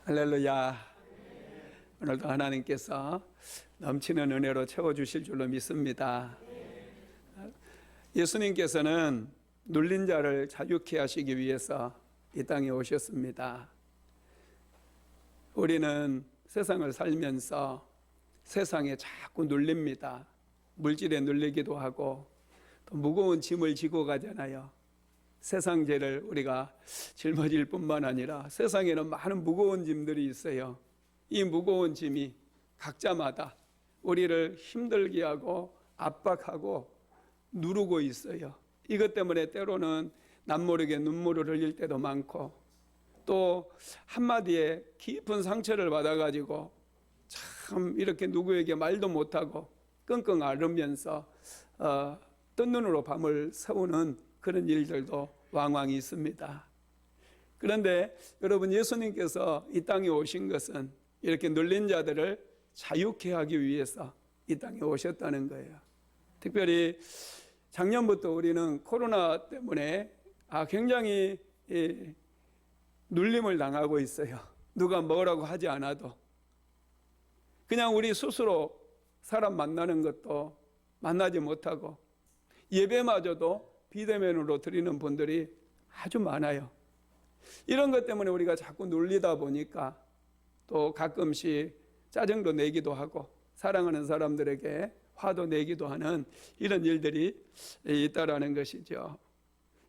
할렐루야. 오늘도 하나님께서 넘치는 은혜로 채워주실 줄로 믿습니다. 예수님께서는 눌린 자를 자유케 하시기 위해서 이 땅에 오셨습니다. 우리는 세상을 살면서 세상에 자꾸 눌립니다. 물질에 눌리기도 하고 또 무거운 짐을 지고 가잖아요. 세상 죄를 우리가 짊어질 뿐만 아니라 세상에는 많은 무거운 짐들이 있어요. 이 무거운 짐이 각자마다 우리를 힘들게 하고 압박하고 누르고 있어요. 이것 때문에 때로는 남모르게 눈물을 흘릴 때도 많고 또 한마디에 깊은 상처를 받아가지고 참 이렇게 누구에게 말도 못하고 끙끙 앓으면서 뜬 눈으로 밤을 새우는 그런 일들도 왕왕 있습니다. 그런데 여러분, 예수님께서 이 땅에 오신 것은 이렇게 눌린 자들을 자유케 하기 위해서 이 땅에 오셨다는 거예요. 특별히 작년부터 우리는 코로나 때문에 굉장히 눌림을 당하고 있어요. 누가 뭐라고 하지 않아도 그냥 우리 스스로 사람 만나는 것도 만나지 못하고 예배마저도 비대면으로 드리는 분들이 아주 많아요. 이런 것 때문에 우리가 자꾸 눌리다 보니까 또 가끔씩 짜증도 내기도 하고 사랑하는 사람들에게 화도 내기도 하는 이런 일들이 있다라는 것이죠.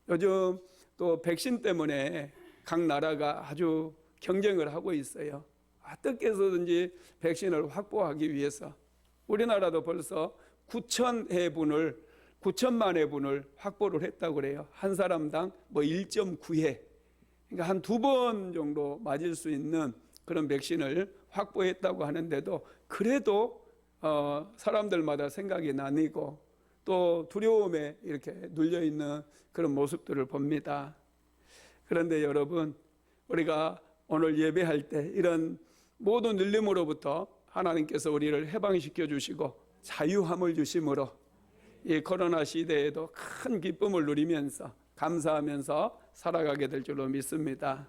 요즘 또 백신 때문에 각 나라가 아주 경쟁을 하고 있어요. 어떻게 해서든지 백신을 확보하기 위해서 우리나라도 벌써 9천만 회분을 확보를 했다고 그래요. 한 사람당 1.9회. 그러니까 한 2번 정도 맞을 수 있는 그런 백신을 확보했다고 하는데도 그래도 사람들마다 생각이 나뉘고 또 두려움에 이렇게 눌려있는 그런 모습들을 봅니다. 그런데 여러분, 우리가 오늘 예배할 때 이런 모든 눌림으로부터 하나님께서 우리를 해방시켜 주시고 자유함을 주심으로 이 코로나 시대에도 큰 기쁨을 누리면서 감사하면서 살아가게 될 줄로 믿습니다.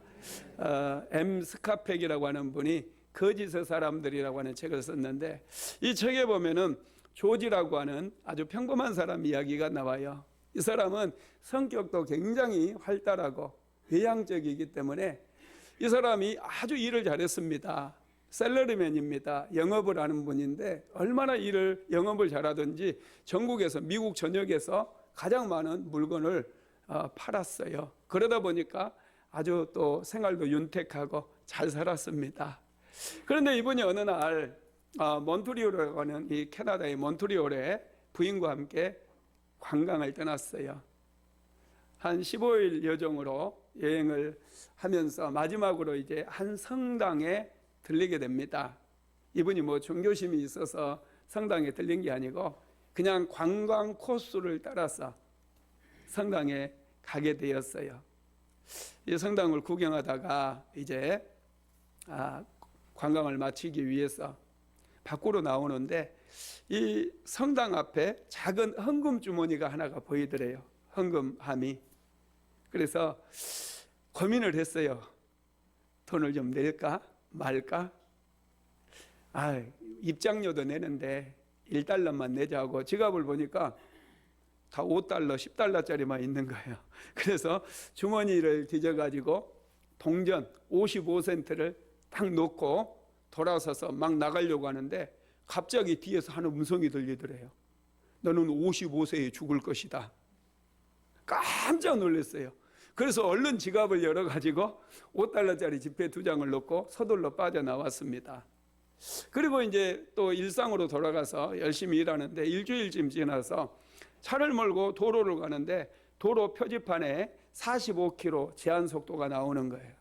M. 스카펙이라고 하는 분이 거짓의 사람들이라고 하는 책을 썼는데 이 책에 보면은 조지라고 하는 아주 평범한 사람 이야기가 나와요. 이 사람은 성격도 굉장히 활달하고 외향적이기 때문에 이 사람이 아주 일을 잘했습니다. 셀러리맨입니다. 영업을 하는 분인데 얼마나 영업을 잘하든지 전국에서 미국 전역에서 가장 많은 물건을 팔았어요. 그러다 보니까 아주 또 생활도 윤택하고 잘 살았습니다. 그런데 이분이 어느 날 몬트리올이라고 하는 이 캐나다의 몬트리올에 부인과 함께 관광을 떠났어요. 한 15일 여정으로 여행을 하면서 마지막으로 이제 한 성당에 들리게 됩니다. 이분이 종교심이 있어서 성당에 들린 게 아니고 그냥 관광 코스를 따라서 성당에 가게 되었어요. 이 성당을 구경하다가 이제 관광을 마치기 위해서 밖으로 나오는데 이 성당 앞에 작은 헌금 주머니가 하나가 보이더래요. 헌금함이. 그래서 고민을 했어요. 돈을 좀 낼까 말까? 입장료도 내는데 1달러만 내자고 지갑을 보니까 다 5달러, 10달러짜리만 있는 거예요. 그래서 주머니를 뒤져가지고 동전 55센트를 딱 놓고 돌아서서 막 나가려고 하는데 갑자기 뒤에서 하는 음성이 들리더래요. 너는 55세에 죽을 것이다. 깜짝 놀랐어요. 그래서 얼른 지갑을 열어가지고 5달러짜리 지폐 2장을 넣고 서둘러 빠져나왔습니다. 그리고 이제 또 일상으로 돌아가서 열심히 일하는데 일주일쯤 지나서 차를 몰고 도로를 가는데 도로 표지판에 45km 제한 속도가 나오는 거예요.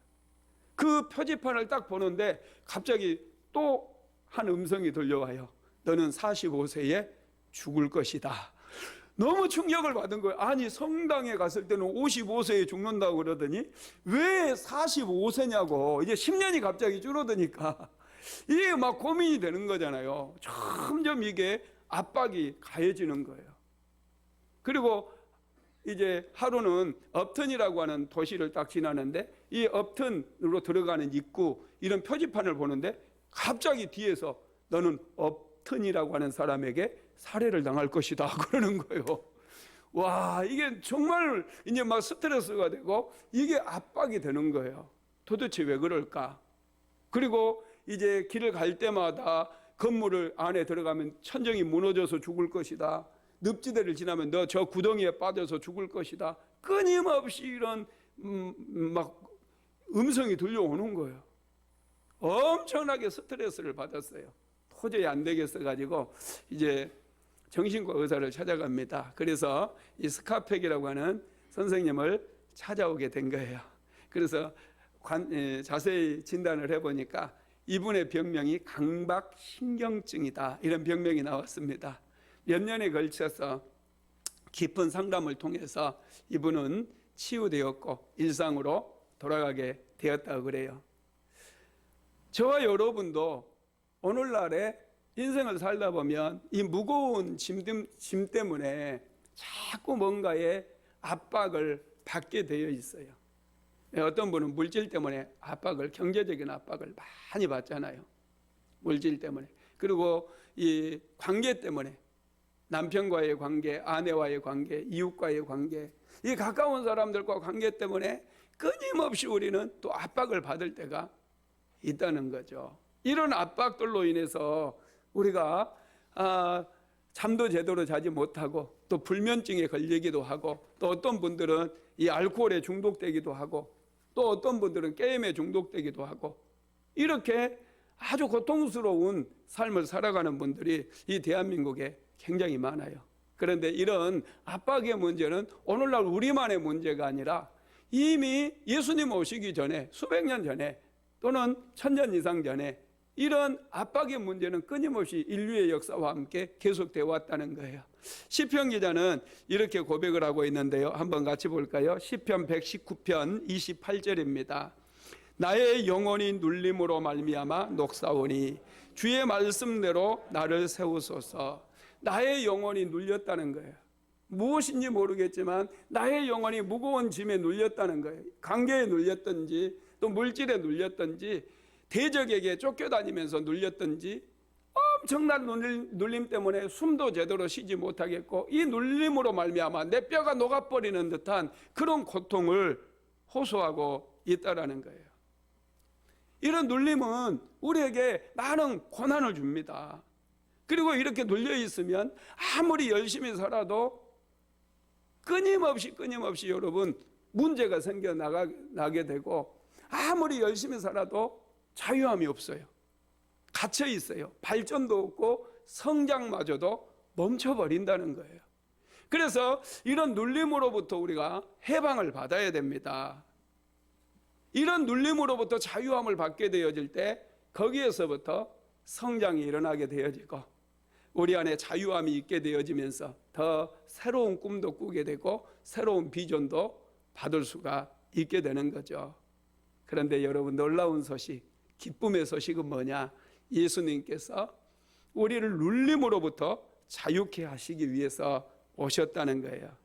그 표지판을 딱 보는데 갑자기 또 한 음성이 들려와요. 너는 45세에 죽을 것이다. 너무 충격을 받은 거예요. 아니, 성당에 갔을 때는 55세에 죽는다고 그러더니 왜 45세냐고. 이제 10년이 갑자기 줄어드니까 이게 막 고민이 되는 거잖아요. 점점 이게 압박이 가해지는 거예요. 그리고 이제 하루는 업턴이라고 하는 도시를 딱 지나는데 이 업턴으로 들어가는 입구 이런 표지판을 보는데 갑자기 뒤에서 너는 업턴이라고 하는 사람에게 살해를 당할 것이다 그러는 거예요. 와, 이게 정말 이제 막 스트레스가 되고 이게 압박이 되는 거예요. 도대체 왜 그럴까? 그리고 이제 길을 갈 때마다 건물 안에 들어가면 천정이 무너져서 죽을 것이다. 늪지대를 지나면 너 저 구덩이에 빠져서 죽을 것이다. 끊임없이 이런 막 음성이 들려오는 거예요. 엄청나게 스트레스를 받았어요. 도저히 안 되겠어 가지고 이제 정신과 의사를 찾아갑니다. 그래서 이 스카펙이라고 하는 선생님을 찾아오게 된 거예요. 그래서 자세히 진단을 해보니까 이분의 병명이 강박신경증이다, 이런 병명이 나왔습니다. 몇 년에 걸쳐서 깊은 상담을 통해서 이분은 치유되었고 일상으로 돌아가게 되었다고 그래요. 저와 여러분도 오늘날에 인생을 살다 보면 이 무거운 짐 때문에 자꾸 뭔가의 압박을 받게 되어 있어요. 어떤 분은 물질 때문에 압박을, 경제적인 압박을 많이 받잖아요. 물질 때문에. 그리고 이 관계 때문에, 남편과의 관계, 아내와의 관계, 이웃과의 관계, 이 가까운 사람들과 관계 때문에 끊임없이 우리는 또 압박을 받을 때가 있다는 거죠. 이런 압박들로 인해서 우리가 잠도 제대로 자지 못하고 또 불면증에 걸리기도 하고 또 어떤 분들은 이 알코올에 중독되기도 하고 또 어떤 분들은 게임에 중독되기도 하고 이렇게 아주 고통스러운 삶을 살아가는 분들이 이 대한민국에 굉장히 많아요. 그런데 이런 압박의 문제는 오늘날 우리만의 문제가 아니라 이미 예수님 오시기 전에 수백 년 전에 또는 1000년 이상 전에 이런 압박의 문제는 끊임없이 인류의 역사와 함께 계속되어 왔다는 거예요. 시편 기자는 이렇게 고백을 하고 있는데요. 한번 같이 볼까요? 시편 119편 28절입니다. 나의 영혼이 눌림으로 말미암아 녹사오니 주의 말씀대로 나를 세우소서. 나의 영혼이 눌렸다는 거예요. 무엇인지 모르겠지만 나의 영혼이 무거운 짐에 눌렸다는 거예요. 관계에 눌렸든지 또 물질에 눌렸든지 대적에게 쫓겨다니면서 눌렸든지 엄청난 눌림 때문에 숨도 제대로 쉬지 못하겠고 이 눌림으로 말미암아 내 뼈가 녹아버리는 듯한 그런 고통을 호소하고 있다라는 거예요. 이런 눌림은 우리에게 많은 고난을 줍니다. 그리고 이렇게 눌려 있으면 아무리 열심히 살아도 끊임없이 여러분 문제가 생겨나게 되고 아무리 열심히 살아도 자유함이 없어요. 갇혀 있어요. 발전도 없고 성장마저도 멈춰버린다는 거예요. 그래서 이런 눌림으로부터 우리가 해방을 받아야 됩니다. 이런 눌림으로부터 자유함을 받게 되어질 때 거기에서부터 성장이 일어나게 되어지고 우리 안에 자유함이 있게 되어지면서 더 새로운 꿈도 꾸게 되고 새로운 비전도 받을 수가 있게 되는 거죠. 그런데 여러분, 놀라운 소식, 기쁨의 소식은 뭐냐? 예수님께서 우리를 눌림으로부터 자유케 하시기 위해서 오셨다는 거예요.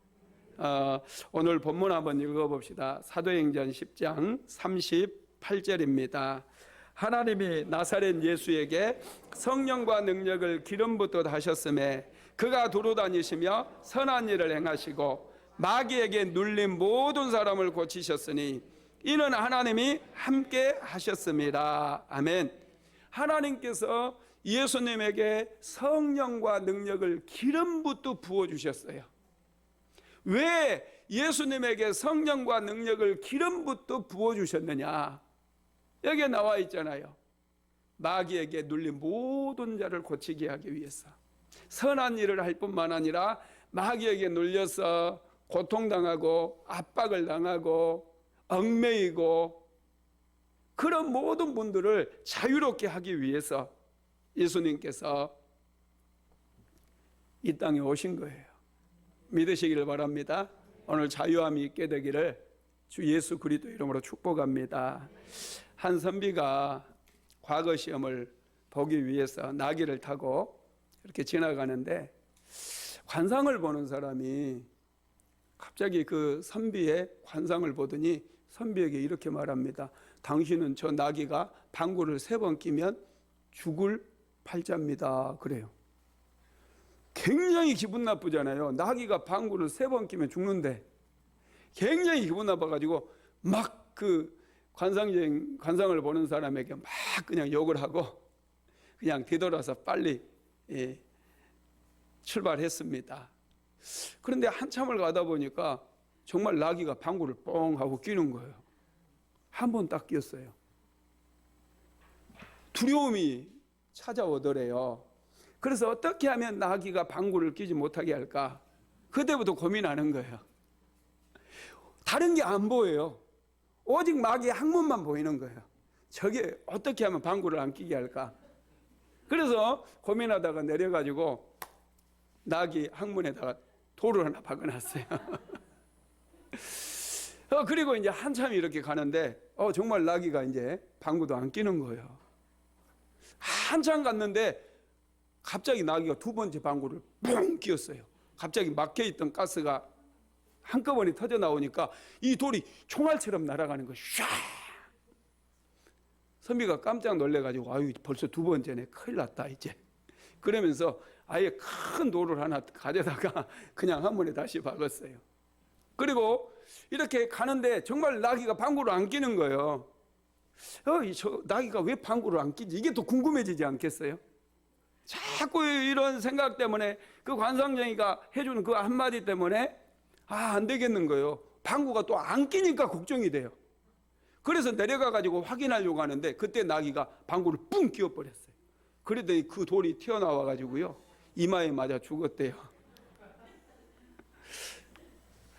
오늘 본문 한번 읽어봅시다. 사도행전 10장 38절입니다. 하나님이 나사렛 예수에게 성령과 능력을 기름 붓듯 하셨음에 그가 두루 다니시며 선한 일을 행하시고 마귀에게 눌린 모든 사람을 고치셨으니 이는 하나님이 함께 하셨습니다. 아멘. 하나님께서 예수님에게 성령과 능력을 기름 붓듯 부어주셨어요. 왜 예수님에게 성령과 능력을 기름 붓듯 부어주셨느냐? 여기에 나와 있잖아요. 마귀에게 눌린 모든 자를 고치게 하기 위해서. 선한 일을 할 뿐만 아니라 마귀에게 눌려서 고통당하고 압박을 당하고 얽매이고 그런 모든 분들을 자유롭게 하기 위해서 예수님께서 이 땅에 오신 거예요. 믿으시기를 바랍니다. 오늘 자유함이 있게 되기를 주 예수 그리스도 이름으로 축복합니다. 한 선비가 과거 시험을 보기 위해서 나귀를 타고 이렇게 지나가는데 관상을 보는 사람이 갑자기 그 선비의 관상을 보더니 선비에게 이렇게 말합니다. 당신은 저 나귀가 방구를 3번 끼면 죽을 팔자입니다. 그래요. 굉장히 기분 나쁘잖아요. 나귀가 방구를 3번 끼면 죽는데 굉장히 기분 나빠가지고 막 그 관상을 보는 사람에게 막 그냥 욕을 하고 그냥 뒤돌아서 빨리 출발했습니다. 그런데 한참을 가다 보니까 정말 나귀가 방구를 뻥 하고 끼는 거예요. 한 번 딱 끼었어요. 두려움이 찾아오더래요. 그래서 어떻게 하면 나귀가 방구를 끼지 못하게 할까? 그때부터 고민하는 거예요. 다른 게 안 보여요. 오직 마귀의 항문만 보이는 거예요. 저게 어떻게 하면 방구를 안 끼게 할까? 그래서 고민하다가 내려가지고 나귀 항문에다가 돌을 하나 박아놨어요. 그리고 이제 한참 이렇게 가는데 정말 나귀가 이제 방구도 안 끼는 거예요. 한참 갔는데 갑자기 나귀가 2번째 방구를 뻥 끼었어요. 갑자기 막혀있던 가스가 한꺼번에 터져 나오니까 이 돌이 총알처럼 날아가는 거예요. 샤! 선비가 깜짝 놀래가지고 아유 벌써 2번째네, 큰일 났다 이제. 그러면서 아예 큰 돌을 하나 가져다가 그냥 한 번에 다시 박았어요. 그리고 이렇게 가는데 정말 나귀가 방구를 안 끼는 거예요. 저 나귀가 왜 방구를 안 끼지? 이게 또 궁금해지지 않겠어요? 자꾸 이런 생각 때문에 그 관상쟁이가 해주는 그 한마디 때문에 안 되겠는 거예요. 방구가 또 안 끼니까 걱정이 돼요. 그래서 내려가가지고 확인하려고 하는데 그때 나귀가 방구를 뿡 끼워버렸어요. 그러더니 그 돌이 튀어나와가지고요 이마에 맞아 죽었대요.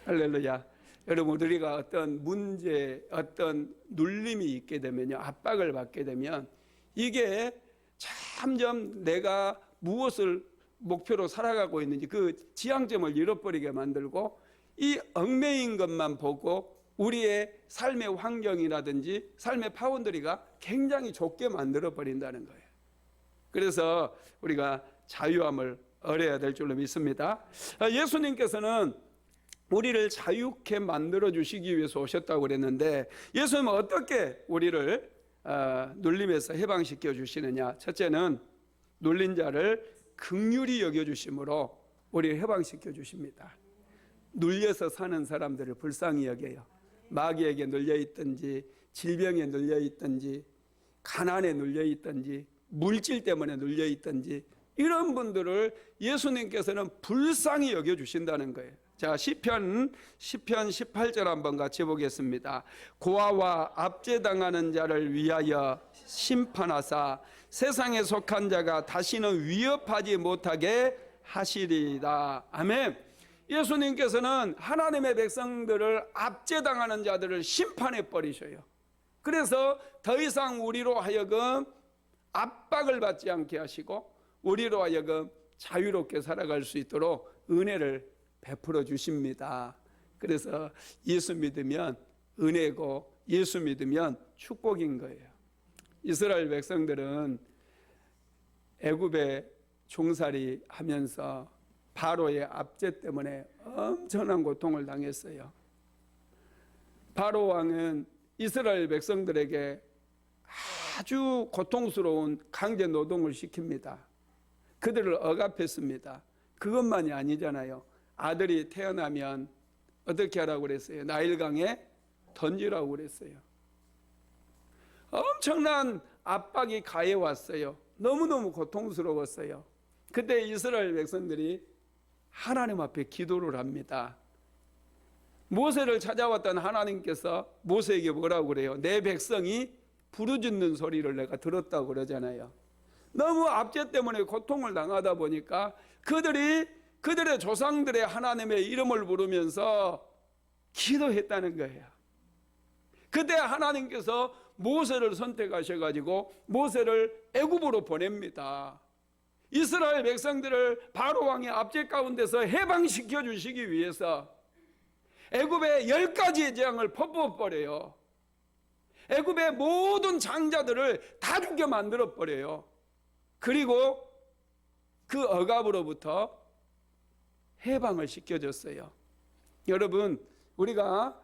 할렐루야. 여러분, 우리가 어떤 문제, 어떤 눌림이 있게 되면요, 압박을 받게 되면 이게 점점 내가 무엇을 목표로 살아가고 있는지 그 지향점을 잃어버리게 만들고 이 얽매인 것만 보고 우리의 삶의 환경이라든지 삶의 파운드리가 굉장히 좁게 만들어 버린다는 거예요. 그래서 우리가 자유함을 얻어야 될 줄로 믿습니다. 예수님께서는 우리를 자유케 만들어 주시기 위해서 오셨다고 그랬는데 예수님은 어떻게 우리를 눌림에서 해방시켜 주시느냐? 첫째는 눌린 자를 긍휼히 여겨 주심으로 우리를 해방시켜 주십니다. 눌려서 사는 사람들을 불쌍히 여겨요. 마귀에게 눌려 있든지 질병에 눌려 있든지 가난에 눌려 있든지 물질 때문에 눌려 있든지 이런 분들을 예수님께서는 불쌍히 여겨 주신다는 거예요. 자, 시편 18절 한번 같이 보겠습니다. 고아와 압제당하는 자를 위하여 심판하사 세상에 속한 자가 다시는 위협하지 못하게 하시리다. 아멘. 예수님께서는 하나님의 백성들을 압제당하는 자들을 심판해 버리셔요. 그래서 더 이상 우리로 하여금 압박을 받지 않게 하시고 우리로 하여금 자유롭게 살아갈 수 있도록 은혜를 베풀어 주십니다. 그래서 예수 믿으면 은혜고 예수 믿으면 축복인 거예요. 이스라엘 백성들은 애굽에 종살이 하면서 바로의 압제 때문에 엄청난 고통을 당했어요. 바로 왕은 이스라엘 백성들에게 아주 고통스러운 강제 노동을 시킵니다. 그들을 억압했습니다. 그것만이 아니잖아요. 아들이 태어나면 어떻게 하라고 그랬어요? 나일강에 던지라고 그랬어요. 엄청난 압박이 가해 왔어요. 너무너무 고통스러웠어요. 그때 이스라엘 백성들이 하나님 앞에 기도를 합니다. 모세를 찾아왔던 하나님께서 모세에게 뭐라고 그래요? 내 백성이 부르짖는 소리를 내가 들었다고 그러잖아요. 너무 압제 때문에 고통을 당하다 보니까 그들의 조상들의 하나님의 이름을 부르면서 기도했다는 거예요. 그때 하나님께서 모세를 선택하셔가지고 모세를 애굽으로 보냅니다. 이스라엘 백성들을 바로 왕의 압제 가운데서 해방시켜 주시기 위해서 애굽의 10가지의 재앙을 퍼부어버려요. 애굽의 모든 장자들을 다 죽게 만들어버려요. 그리고 그 억압으로부터 해방을 시켜줬어요. 여러분, 우리가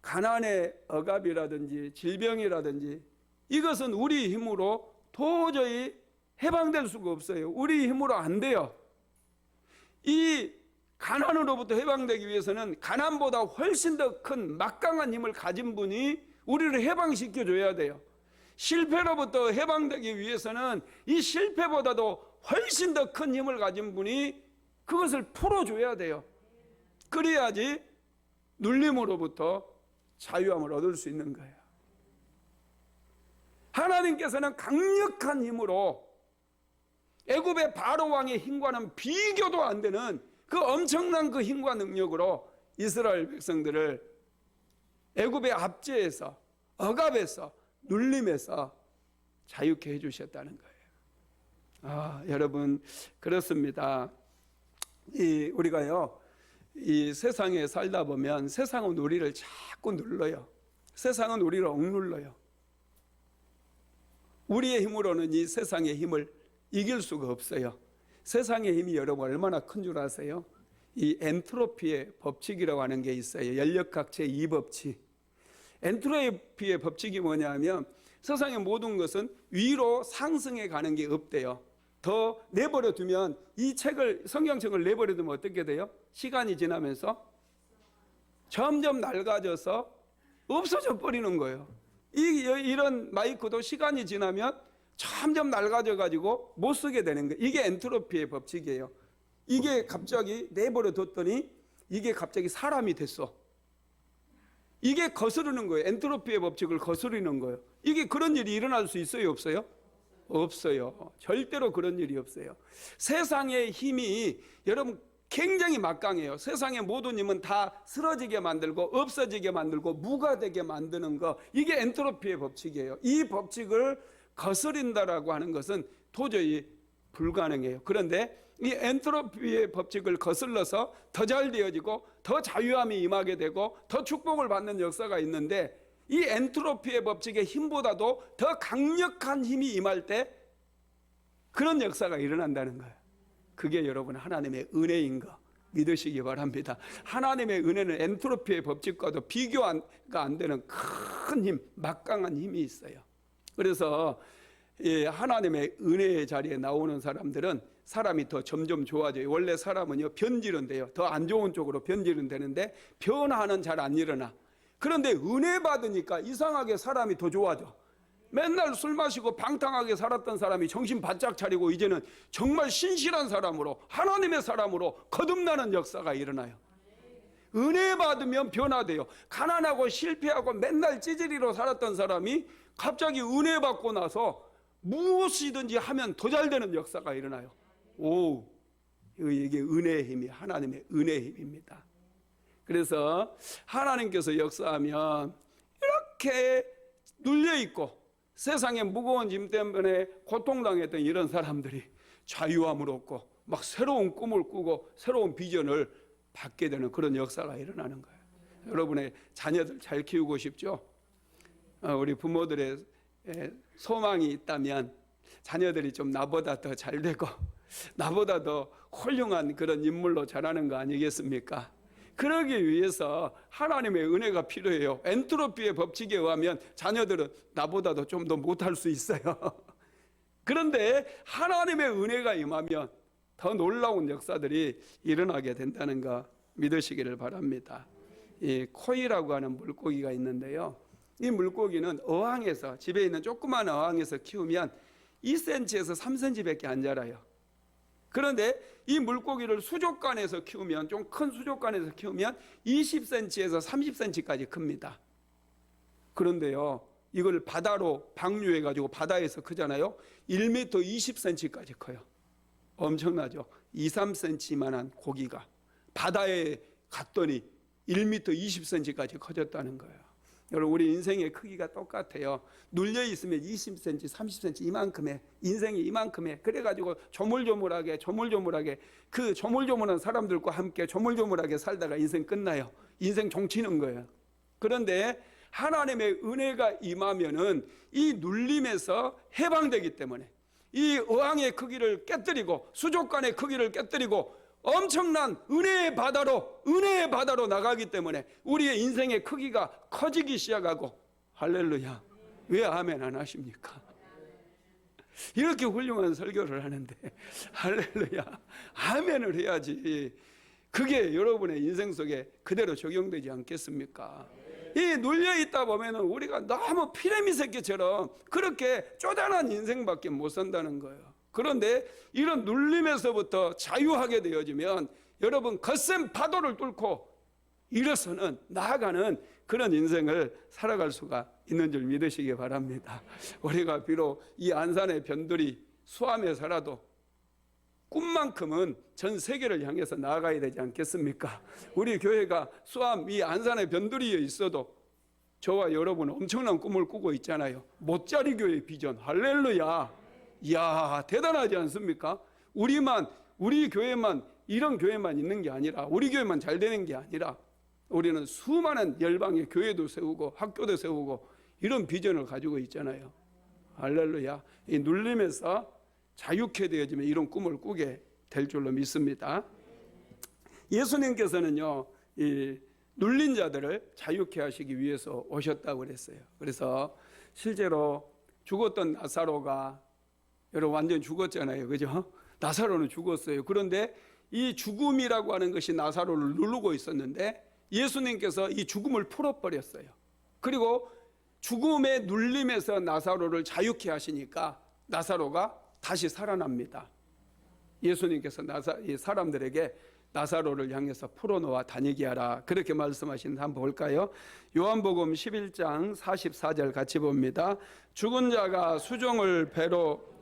가난의 억압이라든지 질병이라든지 이것은 우리 힘으로 도저히 해방될 수가 없어요. 우리 힘으로 안 돼요. 이 가난으로부터 해방되기 위해서는 가난보다 훨씬 더 큰 막강한 힘을 가진 분이 우리를 해방시켜 줘야 돼요. 실패로부터 해방되기 위해서는 이 실패보다도 훨씬 더 큰 힘을 가진 분이 그것을 풀어줘야 돼요. 그래야지 눌림으로부터 자유함을 얻을 수 있는 거예요. 하나님께서는 강력한 힘으로 애굽의 바로 왕의 힘과는 비교도 안 되는 그 엄청난 그 힘과 능력으로 이스라엘 백성들을 애굽의 압제에서, 억압에서, 눌림에서 자유케 해주셨다는 거예요. 여러분, 그렇습니다. 우리가요, 이 세상에 살다 보면 세상은 우리를 자꾸 눌러요. 세상은 우리를 억눌러요. 우리의 힘으로는 이 세상의 힘을 이길 수가 없어요. 세상의 힘이 여러분 얼마나 큰 줄 아세요? 이 엔트로피의 법칙이라고 하는 게 있어요. 연력학 제2법칙. 엔트로피의 법칙이 뭐냐면 세상의 모든 것은 위로 상승해 가는 게 없대요. 더 내버려 두면 이 책을, 성경책을 내버려 두면 어떻게 돼요? 시간이 지나면서 점점 낡아져서 없어져 버리는 거예요. 이런 마이크도 시간이 지나면 점점 낡아져 가지고 못 쓰게 되는 거예요. 이게 엔트로피의 법칙이에요. 이게 갑자기 내버려 뒀더니 이게 갑자기 사람이 됐어. 이게 거스르는 거예요. 엔트로피의 법칙을 거스르는 거예요. 이게 그런 일이 일어날 수 있어요, 없어요? 없어요. 절대로 그런 일이 없어요. 세상의 힘이 여러분 굉장히 막강해요. 세상의 모든 힘은 다 쓰러지게 만들고 없어지게 만들고 무가 되게 만드는 거, 이게 엔트로피의 법칙이에요. 이 법칙을 거스린다라고 하는 것은 도저히 불가능해요. 그런데 이 엔트로피의 법칙을 거슬러서 더 잘 되어지고 더 자유함이 임하게 되고 더 축복을 받는 역사가 있는데, 이 엔트로피의 법칙의 힘보다도 더 강력한 힘이 임할 때 그런 역사가 일어난다는 거예요. 그게 여러분 하나님의 은혜인 거 믿으시기 바랍니다. 하나님의 은혜는 엔트로피의 법칙과도 비교가 안 되는 큰 힘, 막강한 힘이 있어요. 그래서 하나님의 은혜의 자리에 나오는 사람들은 사람이 더 점점 좋아져요. 원래 사람은요 변질은 돼요. 더 안 좋은 쪽으로 변질은 되는데 변화는 잘 안 일어나. 그런데 은혜 받으니까 이상하게 사람이 더 좋아져. 맨날 술 마시고 방탕하게 살았던 사람이 정신 바짝 차리고 이제는 정말 신실한 사람으로, 하나님의 사람으로 거듭나는 역사가 일어나요. 은혜 받으면 변화돼요. 가난하고 실패하고 맨날 찌질이로 살았던 사람이 갑자기 은혜 받고 나서 무엇이든지 하면 더 잘 되는 역사가 일어나요. 이게 은혜의 힘이, 하나님의 은혜의 힘입니다. 그래서 하나님께서 역사하면 이렇게 눌려있고 세상의 무거운 짐 때문에 고통당했던 이런 사람들이 자유함을 얻고 막 새로운 꿈을 꾸고 새로운 비전을 받게 되는 그런 역사가 일어나는 거예요. 여러분의 자녀들 잘 키우고 싶죠? 우리 부모들의 소망이 있다면 자녀들이 좀 나보다 더 잘 되고 나보다 더 훌륭한 그런 인물로 자라는 거 아니겠습니까? 그러기 위해서 하나님의 은혜가 필요해요. 엔트로피의 법칙에 의하면 자녀들은 나보다도 좀 더 못할 수 있어요. 그런데 하나님의 은혜가 임하면 더 놀라운 역사들이 일어나게 된다는 거 믿으시기를 바랍니다. 이 코이라고 하는 물고기가 있는데요. 이 물고기는 어항에서, 집에 있는 조그마한 어항에서 키우면 2cm에서 3cm밖에 안 자라요. 그런데 이 물고기를 수족관에서 키우면, 좀 큰 수족관에서 키우면 20cm에서 30cm까지 큽니다. 그런데요, 이걸 바다로 방류해가지고 바다에서 크잖아요. 1m 20cm까지 커요. 엄청나죠? 2, 3cm만한 고기가 바다에 갔더니 1m 20cm까지 커졌다는 거예요. 여러분, 우리 인생의 크기가 똑같아요. 눌려 있으면 20cm, 30cm 이만큼에, 인생이 이만큼에. 그래가지고 조물조물하게 그 조물조물한 사람들과 함께 조물조물하게 살다가 인생 끝나요. 인생 종치는 거예요. 그런데 하나님의 은혜가 임하면은 이 눌림에서 해방되기 때문에 이 어항의 크기를 깨뜨리고 수족관의 크기를 깨뜨리고 엄청난 은혜의 바다로 나가기 때문에 우리의 인생의 크기가 커지기 시작하고, 할렐루야. 왜 아멘 안 하십니까? 이렇게 훌륭한 설교를 하는데 할렐루야 아멘을 해야지. 그게 여러분의 인생 속에 그대로 적용되지 않겠습니까? 이 눌려있다 보면 우리가 너무 피레미 새끼처럼 그렇게 쪼잔한 인생밖에 못 산다는 거예요. 그런데 이런 눌림에서부터 자유하게 되어지면 여러분 거센 파도를 뚫고 일어서는 나아가는 그런 인생을 살아갈 수가 있는 줄 믿으시기 바랍니다. 우리가 비록 이 안산의 변두리 수암에 살아도 꿈만큼은 전 세계를 향해서 나아가야 되지 않겠습니까? 우리 교회가 수암 이 안산의 변두리에 있어도 저와 여러분은 엄청난 꿈을 꾸고 있잖아요. 못자리 교회 비전. 할렐루야. 이야 대단하지 않습니까? 우리 교회만 이런 교회만 있는 게 아니라, 우리 교회만 잘 되는 게 아니라 우리는 수많은 열방의 교회도 세우고 학교도 세우고 이런 비전을 가지고 있잖아요. 할렐루야. 이 눌림에서 자유케 되어지면 이런 꿈을 꾸게 될 줄로 믿습니다. 예수님께서는요, 이 눌린 자들을 자유케 하시기 위해서 오셨다고 그랬어요. 그래서 실제로 죽었던 나사로가, 여러분 완전 죽었잖아요, 그죠? 나사로는 죽었어요. 그런데 이 죽음이라고 하는 것이 나사로를 누르고 있었는데 예수님께서 이 죽음을 풀어버렸어요. 그리고 죽음의 눌림에서 나사로를 자유케 하시니까 나사로가 다시 살아납니다. 예수님께서 사람들에게 나사로를 향해서 풀어놓아 다니게 하라 그렇게 말씀하시는데 한번 볼까요? 요한복음 11장 44절 같이 봅니다. 죽은 자가 수종을 배로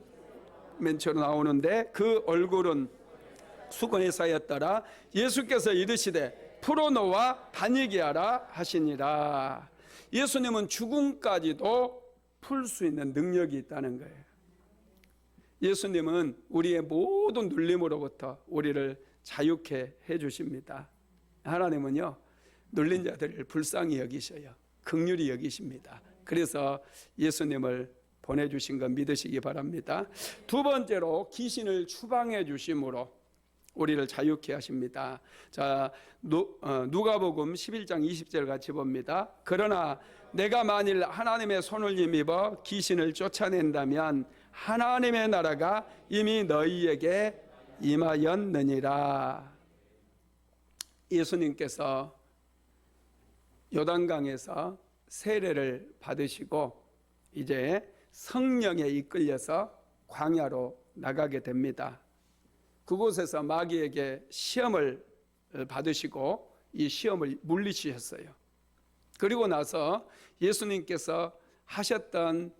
맨 처음 나오는데 그 얼굴은 수건에 쌓였더라. 예수께서 이르시되 풀어놓아 다니게 하라 하시니라. 예수님은 죽음까지도 풀 수 있는 능력이 있다는 거예요. 예수님은 우리의 모든 눌림으로부터 우리를 자유케 해주십니다. 하나님은요, 눌린 자들을 불쌍히 여기셔요. 긍휼히 여기십니다. 그래서 예수님을 보내주신 건 믿으시기 바랍니다. 두 번째로 귀신을 추방해 주심으로 우리를 자유케 하십니다. 자, 누가복음 11장 20절 같이 봅니다. 그러나 내가 만일 하나님의 손을 힘입어 귀신을 쫓아낸다면 하나님의 나라가 이미 너희에게 임하였느니라. 예수님께서 요단강에서 세례를 받으시고 이제 성령에 이끌려서 광야로 나가게 됩니다. 그곳에서 마귀에게 시험을 받으시고 이 시험을 물리치셨어요. 그리고 나서 예수님께서 하셨던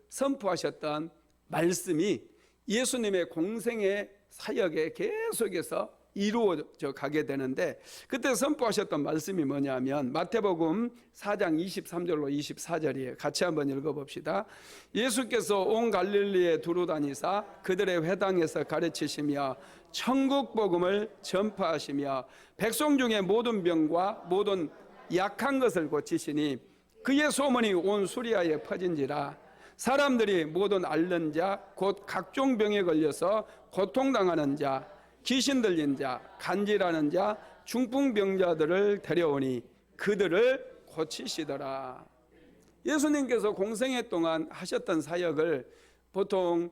선포하셨던 말씀이 예수님의 공생의 사역에 계속해서 이루어져 가게 되는데, 그때 선포하셨던 말씀이 뭐냐면 마태복음 4장 23절로 24절이에요. 같이 한번 읽어봅시다. 예수께서 온 갈릴리에 두루 다니사 그들의 회당에서 가르치시며 천국 복음을 전파하시며 백성 중에 모든 병과 모든 약한 것을 고치시니 그의 소문이 온 수리아에 퍼진지라. 사람들이 모든 앓는 자 곧 각종 병에 걸려서 고통당하는 자, 귀신 들린 자, 간질하는 자, 중풍병자들을 데려오니 그들을 고치시더라. 예수님께서 공생애 동안 하셨던 사역을 보통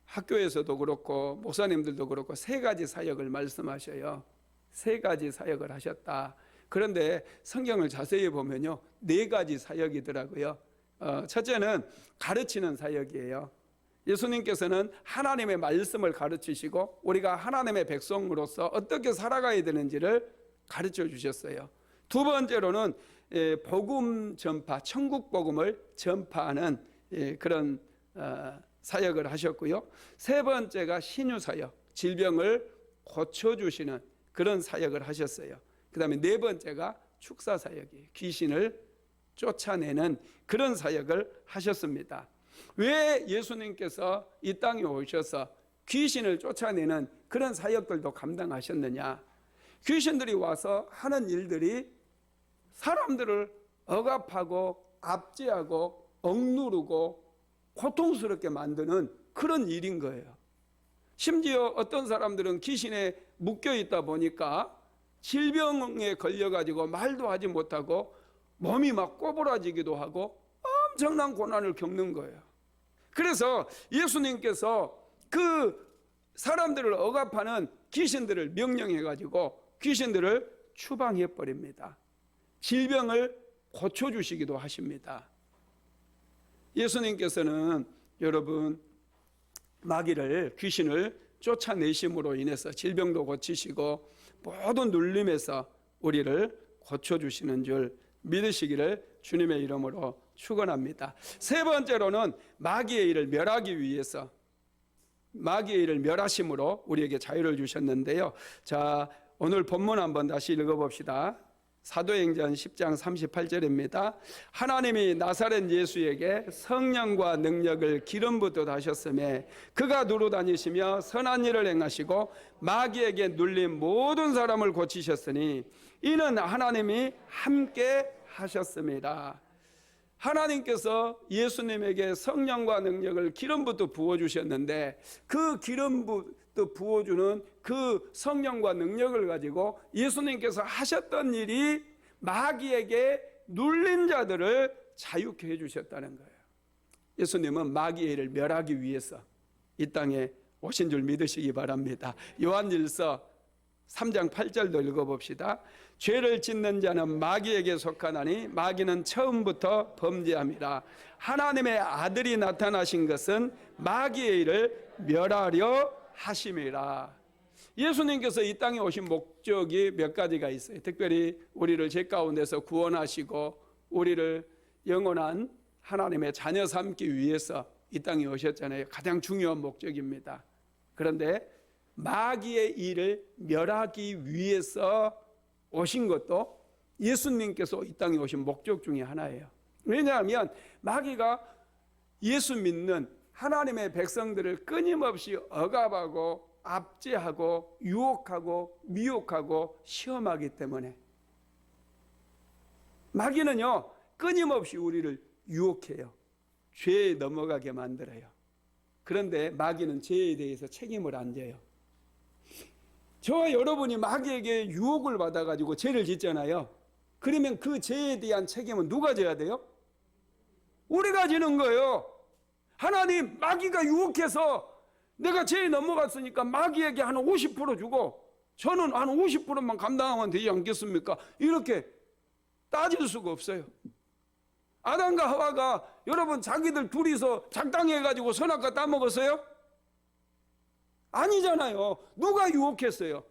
학교에서도 그렇고 목사님들도 그렇고 세 가지 사역을 말씀하셔요. 세 가지 사역을 하셨다. 그런데 성경을 자세히 보면요, 네 가지 사역이더라고요. 첫째는 가르치는 사역이에요. 예수님께서는 하나님의 말씀을 가르치시고 우리가 하나님의 백성으로서 어떻게 살아가야 되는지를 가르쳐 주셨어요. 두 번째로는 복음 전파, 천국 복음을 전파하는 그런 사역을 하셨고요. 세 번째가 신유 사역, 질병을 고쳐주시는 그런 사역을 하셨어요. 그 다음에 네 번째가 축사 사역이에요. 귀신을 쫓아내는 그런 사역을 하셨습니다. 왜 예수님께서 이 땅에 오셔서 귀신을 쫓아내는 그런 사역들도 감당하셨느냐? 귀신들이 와서 하는 일들이 사람들을 억압하고 압제하고 억누르고 고통스럽게 만드는 그런 일인 거예요. 심지어 어떤 사람들은 귀신에 묶여 있다 보니까 질병에 걸려가지고 말도 하지 못하고 몸이 막 꼬부라지기도 하고 엄청난 고난을 겪는 거예요. 그래서 예수님께서 그 사람들을 억압하는 귀신들을 명령해가지고 귀신들을 추방해 버립니다. 질병을 고쳐주시기도 하십니다. 예수님께서는 여러분 마귀를, 귀신을 쫓아내심으로 인해서 질병도 고치시고 모든 눌림에서 우리를 고쳐주시는 줄 믿으시기를 주님의 이름으로 축원합니다. 세 번째로는 마귀의 일을 멸하기 위해서, 마귀의 일을 멸하심으로 우리에게 자유를 주셨는데요. 자, 오늘 본문 한번 다시 읽어봅시다. 사도행전 10장 38절입니다. 하나님이 나사렛 예수에게 성령과 능력을 기름 붓듯 하셨음에 그가 두루 다니시며 선한 일을 행하시고 마귀에게 눌린 모든 사람을 고치셨으니 이는 하나님이 함께 하셨습니다. 하나님께서 예수님에게 성령과 능력을 기름 붓듯 부어주셨는데 그 기름 붓듯 부어주는 그 성령과 능력을 가지고 예수님께서 하셨던 일이 마귀에게 눌린 자들을 자유케 해주셨다는 거예요. 예수님은 마귀의 일을 멸하기 위해서 이 땅에 오신 줄 믿으시기 바랍니다. 요한일서 3장 8절도 읽어봅시다. 죄를 짓는 자는 마귀에게 속하나니 마귀는 처음부터 범죄함이라. 하나님의 아들이 나타나신 것은 마귀의 일을 멸하려 하심이라. 예수님께서 이 땅에 오신 목적이 몇 가지가 있어요. 특별히 우리를 죄 가운데서 구원하시고 우리를 영원한 하나님의 자녀 삼기 위해서 이 땅에 오셨잖아요. 가장 중요한 목적입니다. 그런데 마귀의 일을 멸하기 위해서 오신 것도 예수님께서 이 땅에 오신 목적 중에 하나예요. 왜냐하면 마귀가 예수 믿는 하나님의 백성들을 끊임없이 억압하고 압제하고 유혹하고 미혹하고 시험하기 때문에 마귀는요 끊임없이 우리를 유혹해요. 죄에 넘어가게 만들어요. 그런데 마귀는 죄에 대해서 책임을 안 져요. 저와 여러분이 마귀에게 유혹을 받아가지고 죄를 짓잖아요. 그러면 그 죄에 대한 책임은 누가 져야 돼요? 우리가 지는 거예요. 하나님, 마귀가 유혹해서 내가 죄에 넘어갔으니까 마귀에게 한 50% 주고 저는 한 50%만 감당하면 되지 않겠습니까? 이렇게 따질 수가 없어요. 아담과 하와가 여러분 자기들 둘이서 작당해가지고 선악과 따먹었어요? 아니잖아요. 누가 유혹했어요?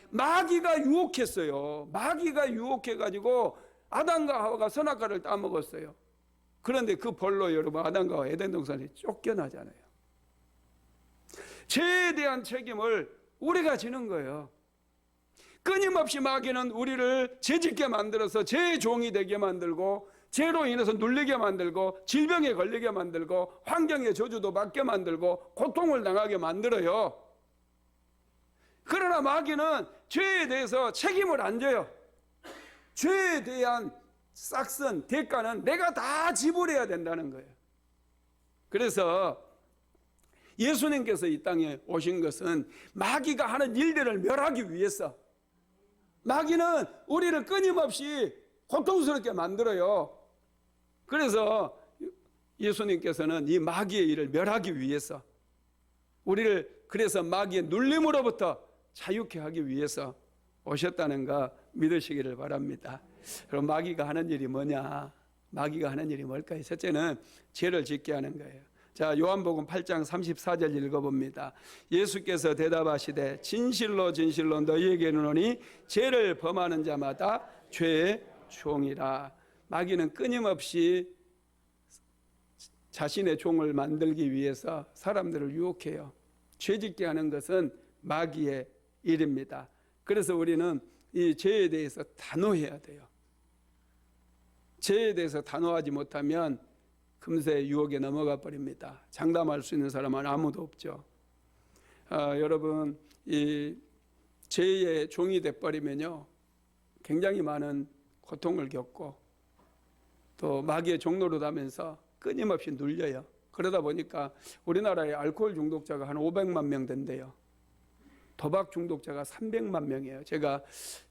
마귀가 유혹했어요. 마귀가 유혹해가지고 아담과 하와가 선악과를 따먹었어요. 그런데 그 벌로 여러분 아담과 하와 에덴 동산에 쫓겨나잖아요. 죄에 대한 책임을 우리가 지는 거예요. 끊임없이 마귀는 우리를 죄짓게 만들어서 죄의 종이 되게 만들고 죄로 인해서 눌리게 만들고 질병에 걸리게 만들고 환경의 저주도 받게 만들고 고통을 당하게 만들어요. 그러나 마귀는 죄에 대해서 책임을 안 져요. 죄에 대한 싹슨 대가는 내가 다 지불해야 된다는 거예요. 그래서 예수님께서 이 땅에 오신 것은 마귀가 하는 일들을 멸하기 위해서. 마귀는 우리를 끊임없이 고통스럽게 만들어요. 그래서 예수님께서는 이 마귀의 일을 멸하기 위해서 우리를 그래서 마귀의 눌림으로부터 자유케 하기 위해서 오셨다는 거 믿으시기를 바랍니다. 그럼 마귀가 하는 일이 뭐냐? 마귀가 하는 일이 뭘까요? 첫째는 죄를 짓게 하는 거예요. 자, 요한복음 8장 34절 읽어봅니다. 예수께서 대답하시되 진실로 진실로 너희에게 이르노니 죄를 범하는 자마다 죄의 종이라. 마귀는 끊임없이 자신의 종을 만들기 위해서 사람들을 유혹해요. 죄짓게 하는 것은 마귀의 일입니다. 그래서 우리는 이 죄에 대해서 단호해야 돼요. 죄에 대해서 단호하지 못하면 금세 유혹에 넘어가 버립니다. 장담할 수 있는 사람은 아무도 없죠. 여러분, 이 죄의 종이 돼버리면요 굉장히 많은 고통을 겪고 또 마귀의 종로로 가면서 끊임없이 눌려요. 그러다 보니까 우리나라의 알코올 중독자가 한 500만 명 된대요. 도박 중독자가 300만 명이에요. 제가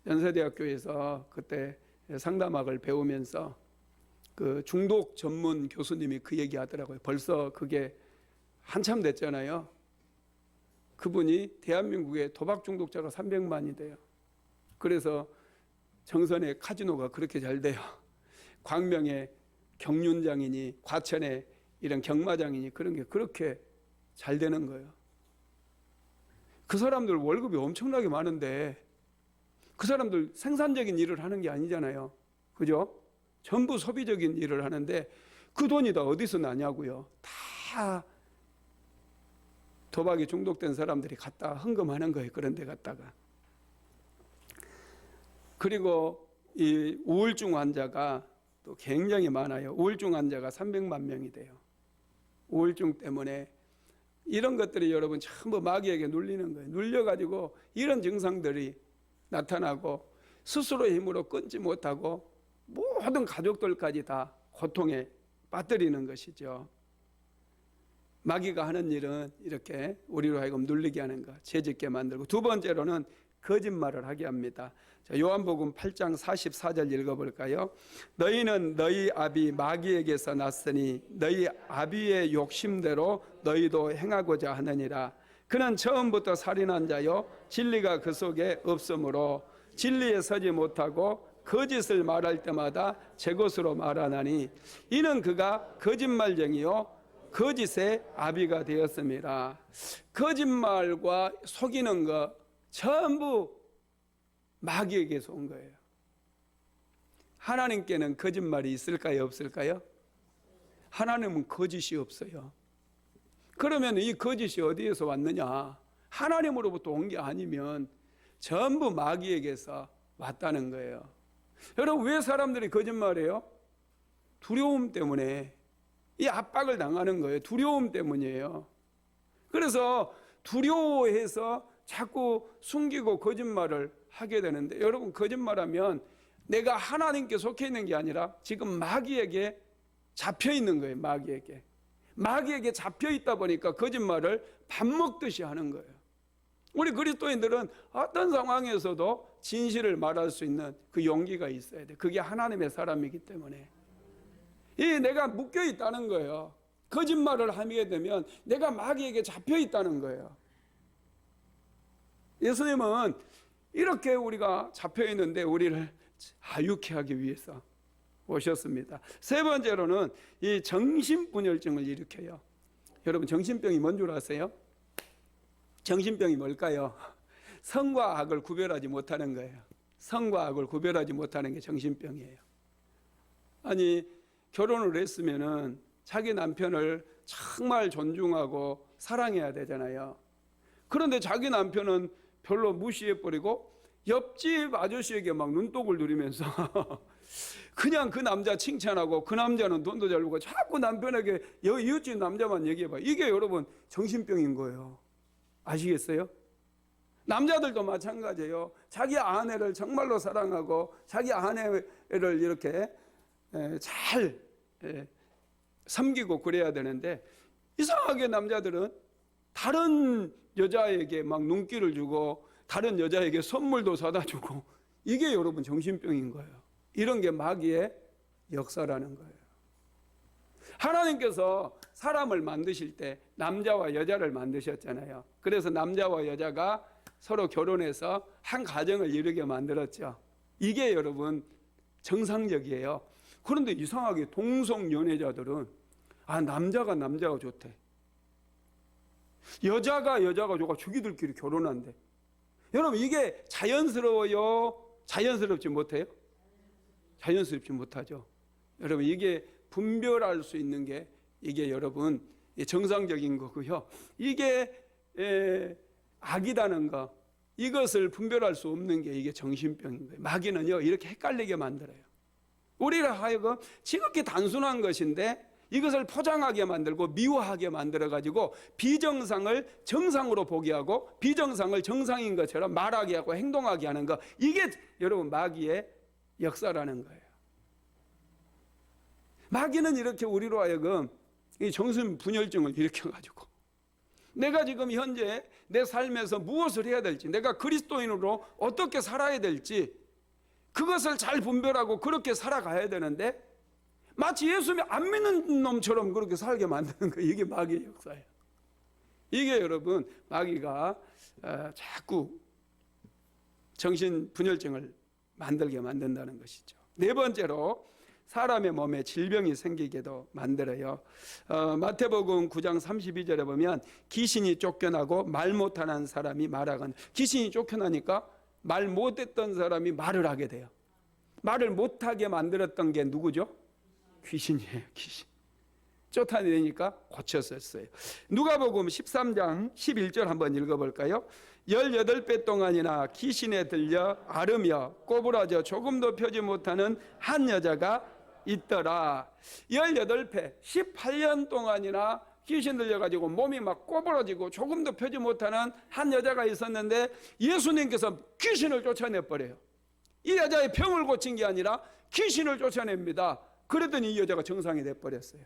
연세대학교에서 그때 상담학을 배우면서 그 중독 전문 교수님이 그 얘기 하더라고요. 벌써 그게 한참 됐잖아요. 그분이 대한민국의 도박 중독자가 300만이 돼요. 그래서 정선의 카지노가 그렇게 잘 돼요. 광명의 경륜장이니 과천의 이런 경마장이니 그런 게 그렇게 잘 되는 거예요. 그 사람들 월급이 엄청나게 많은데 그 사람들 생산적인 일을 하는 게 아니잖아요. 그죠? 전부 소비적인 일을 하는데 그 돈이 다 어디서 나냐고요. 다 도박에 중독된 사람들이 갖다 헌금하는 거예요. 그런 데 갔다가. 그리고 이 우울증 환자가 또 굉장히 많아요. 우울증 환자가 300만 명이 돼요. 우울증 때문에 이런 것들이 여러분 전부 마귀에게 눌리는 거예요. 눌려가지고 이런 증상들이 나타나고 스스로의 힘으로 끊지 못하고 모든 가족들까지 다 고통에 빠뜨리는 것이죠. 마귀가 하는 일은 이렇게 우리로 하여금 눌리게 하는 것, 죄짓게 만들고, 두 번째로는 거짓말을 하게 합니다. 자, 요한복음 8장 44절 읽어볼까요? 너희는 너희 아비 마귀에게서 났으니 너희 아비의 욕심대로 너희도 행하고자 하느니라. 그는 처음부터 살인한 자요 진리가 그 속에 없으므로 진리에 서지 못하고 거짓을 말할 때마다 제 것으로 말하나니 이는 그가 거짓말쟁이요 거짓의 아비가 되었습니다. 거짓말과 속이는 것 전부 마귀에게서 온 거예요. 하나님께는 거짓말이 있을까요, 없을까요? 하나님은 거짓이 없어요. 그러면 이 거짓이 어디에서 왔느냐? 하나님으로부터 온 게 아니면 전부 마귀에게서 왔다는 거예요. 여러분, 왜 사람들이 거짓말해요? 두려움 때문에. 이 압박을 당하는 거예요. 두려움 때문이에요. 그래서 두려워해서 자꾸 숨기고 거짓말을 하게 되는데, 여러분, 거짓말하면 내가 하나님께 속해 있는 게 아니라 지금 마귀에게 잡혀 있는 거예요. 마귀에게 잡혀 있다 보니까 거짓말을 밥 먹듯이 하는 거예요. 우리 그리스도인들은 어떤 상황에서도 진실을 말할 수 있는 그 용기가 있어야 돼. 그게 하나님의 사람이기 때문에. 이 내가 묶여 있다는 거예요. 거짓말을 하게 되면 내가 마귀에게 잡혀 있다는 거예요. 예수님은 이렇게 우리가 잡혀 있는데 우리를 자유케 하기 위해서 오셨습니다. 세 번째로는 이 정신분열증을 일으켜요. 여러분, 정신병이 뭔 줄 아세요? 정신병이 뭘까요? 선과 악을 구별하지 못하는 거예요. 선과 악을 구별하지 못하는 게 정신병이에요. 아니, 결혼을 했으면은 자기 남편을 정말 존중하고 사랑해야 되잖아요. 그런데 자기 남편은 별로 무시해버리고 옆집 아저씨에게 막 눈독을 들이면서 그냥 그 남자 칭찬하고 그 남자는 돈도 잘 벌고 자꾸 남편에게 이웃집 남자만 얘기해봐. 이게 여러분 정신병인 거예요. 아시겠어요? 남자들도 마찬가지예요. 자기 아내를 정말로 사랑하고 자기 아내를 이렇게 잘 섬기고 그래야 되는데, 이상하게 남자들은 다른 여자에게 막 눈길을 주고 다른 여자에게 선물도 사다 주고, 이게 여러분 정신병인 거예요. 이런 게 마귀의 역사라는 거예요. 하나님께서 사람을 만드실 때 남자와 여자를 만드셨잖아요. 그래서 남자와 여자가 서로 결혼해서 한 가정을 이루게 만들었죠. 이게 여러분 정상적이에요. 그런데 이상하게 동성 연애자들은 남자가 좋대, 여자가 좋아, 자기들끼리 결혼한대. 여러분, 이게 자연스러워요? 자연스럽지 못해요? 자연스럽지 못하죠. 여러분, 이게 분별할 수 있는 게 이게 여러분 정상적인 거고요. 이게 악이라는 거, 이것을 분별할 수 없는 게 이게 정신병인 거예요. 마귀는요 이렇게 헷갈리게 만들어요. 우리를 하여금 지극히 단순한 것인데 이것을 포장하게 만들고 미워하게 만들어가지고 비정상을 정상으로 보게 하고 비정상을 정상인 것처럼 말하게 하고 행동하게 하는 것, 이게 여러분 마귀의 역사라는 거예요. 마귀는 이렇게 우리로 하여금 이 정신분열증을 일으켜가지고 내가 지금 현재 내 삶에서 무엇을 해야 될지, 내가 그리스도인으로 어떻게 살아야 될지 그것을 잘 분별하고 그렇게 살아가야 되는데 마치 예수 안 믿는 놈처럼 그렇게 살게 만드는 거예요. 이게 마귀의 역사예요. 이게 여러분 마귀가 자꾸 정신분열증을 만들게 만든다는 것이죠. 네 번째로 사람의 몸에 질병이 생기게도 만들어요. 마태복음 9장 32절에 보면 귀신이 쫓겨나고 말 못하는 사람이 말하건, 귀신이 쫓겨나니까 말 못했던 사람이 말을 하게 돼요. 말을 못하게 만들었던 게 누구죠? 귀신이에요. 귀신. 쫓아내니까 고쳤었어요. 누가복음 13장 11절 한번 읽어볼까요? 18배 동안이나 귀신에 들려 앓으며 꼬부라져 조금도 펴지 못하는 한 여자가 있더라. 18배 18년 동안이나 귀신 들려가지고 몸이 막 꼬부라지고 조금도 펴지 못하는 한 여자가 있었는데 예수님께서 귀신을 쫓아내버려요. 이 여자의 병을 고친 게 아니라 귀신을 쫓아냅니다. 그랬더니 이 여자가 정상이 돼버렸어요.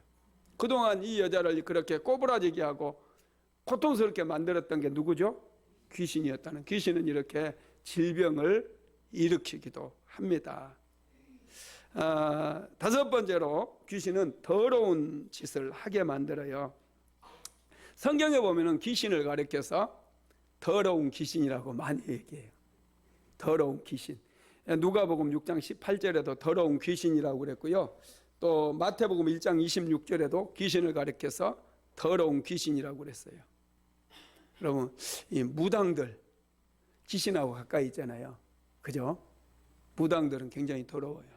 그동안 이 여자를 그렇게 꼬부라지게 하고 고통스럽게 만들었던 게 누구죠? 귀신이었다는. 귀신은 이렇게 질병을 일으키기도 합니다. 다섯 번째로 귀신은 더러운 짓을 하게 만들어요. 성경에 보면은 귀신을 가리켜서 더러운 귀신이라고 많이 얘기해요. 더러운 귀신. 누가복음 6장 18절에도 더러운 귀신이라고 그랬고요. 또 마태복음 1장 26절에도 귀신을 가리켜서 더러운 귀신이라고 그랬어요. 여러분, 이 무당들 귀신하고 가까이 있잖아요. 그죠? 무당들은 굉장히 더러워요.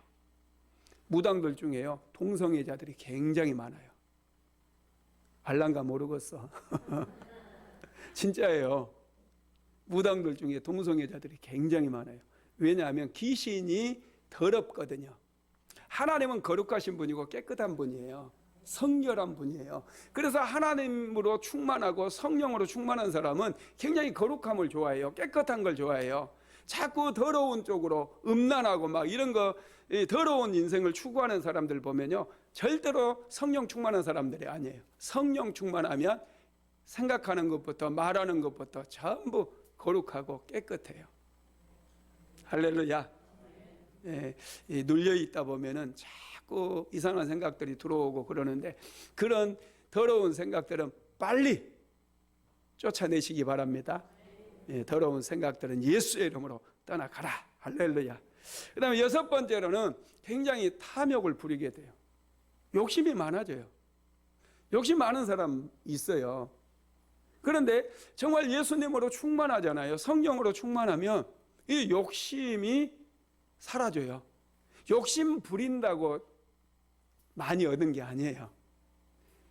무당들 중에요, 동성애자들이 굉장히 많아요. 알란가 모르겠어. 진짜예요. 무당들 중에 동성애자들이 굉장히 많아요. 왜냐하면 귀신이 더럽거든요. 하나님은 거룩하신 분이고 깨끗한 분이에요. 성결한 분이에요. 그래서 하나님으로 충만하고 성령으로 충만한 사람은 굉장히 거룩함을 좋아해요. 깨끗한 걸 좋아해요. 자꾸 더러운 쪽으로 음란하고 막 이런 거, 더러운 인생을 추구하는 사람들 보면요, 절대로 성령 충만한 사람들이 아니에요. 성령 충만하면 생각하는 것부터 말하는 것부터 전부 거룩하고 깨끗해요. 할렐루야. 눌려 있다 보면은 자꾸 이상한 생각들이 들어오고 그러는데, 그런 더러운 생각들은 빨리 쫓아내시기 바랍니다. 더러운 생각들은 예수의 이름으로 떠나가라. 할렐루야. 그 다음에 여섯 번째로는 굉장히 탐욕을 부리게 돼요. 욕심이 많아져요. 욕심 많은 사람 있어요. 그런데 정말 예수님으로 충만하잖아요. 성령으로 충만하면 이 욕심이 사라져요. 욕심 부린다고 많이 얻은 게 아니에요.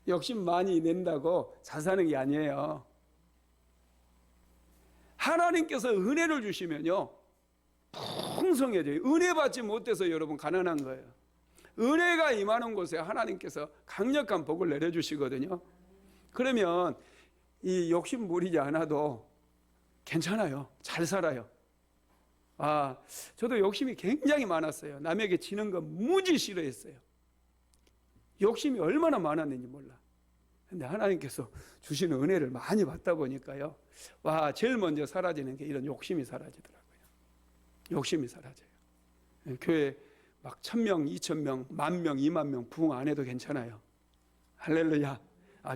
욕심 많이 낸다고 잘 사는 게 아니에요. 하나님께서 은혜를 주시면요, 풍성해져요. 은혜 받지 못해서 여러분 가난한 거예요. 은혜가 임하는 곳에 하나님께서 강력한 복을 내려주시거든요. 그러면 이 욕심 부리지 않아도 괜찮아요. 잘 살아요. 저도 욕심이 굉장히 많았어요. 남에게 지는 거 무지 싫어했어요. 욕심이 얼마나 많았는지 몰라. 근데 하나님께서 주시는 은혜를 많이 받다 보니까요, 제일 먼저 사라지는 게 이런 욕심이 사라지더라고요. 욕심이 사라져요. 교회 막 1000명, 2000명, 10,000명, 20,000명 부흥 안 해도 괜찮아요. 할렐루야.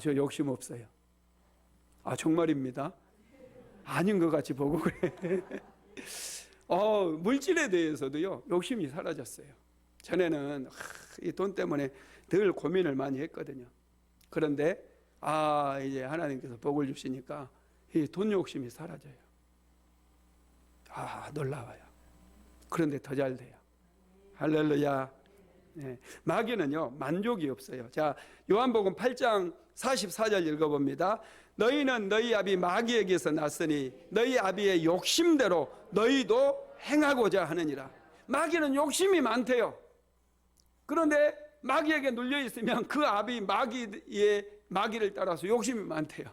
저 욕심 없어요. 정말입니다. 아닌 것 같이 보고 그래. 물질에 대해서도요, 욕심이 사라졌어요. 전에는 이 돈 때문에 늘 고민을 많이 했거든요. 그런데 이제 하나님께서 복을 주시니까 이 돈 욕심이 사라져요. 놀라워요. 그런데 더 잘 돼요. 할렐루야. 마귀는요, 만족이 없어요. 자, 요한복음 8장 44절 읽어봅니다. 너희는 너희 아비 마귀에게서 났으니 너희 아비의 욕심대로 너희도 행하고자 하느니라. 마귀는 욕심이 많대요. 그런데 마귀에게 눌려 있으면 그 아비 마귀를 따라서 욕심이 많대요.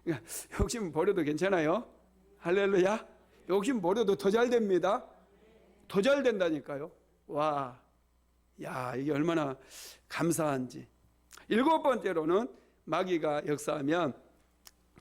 그러니까 욕심 버려도 괜찮아요. 할렐루야. 욕심 버려도 더 잘 됩니다. 더 잘 된다니까요. 이게 얼마나 감사한지. 7번째로는 마귀가 역사하면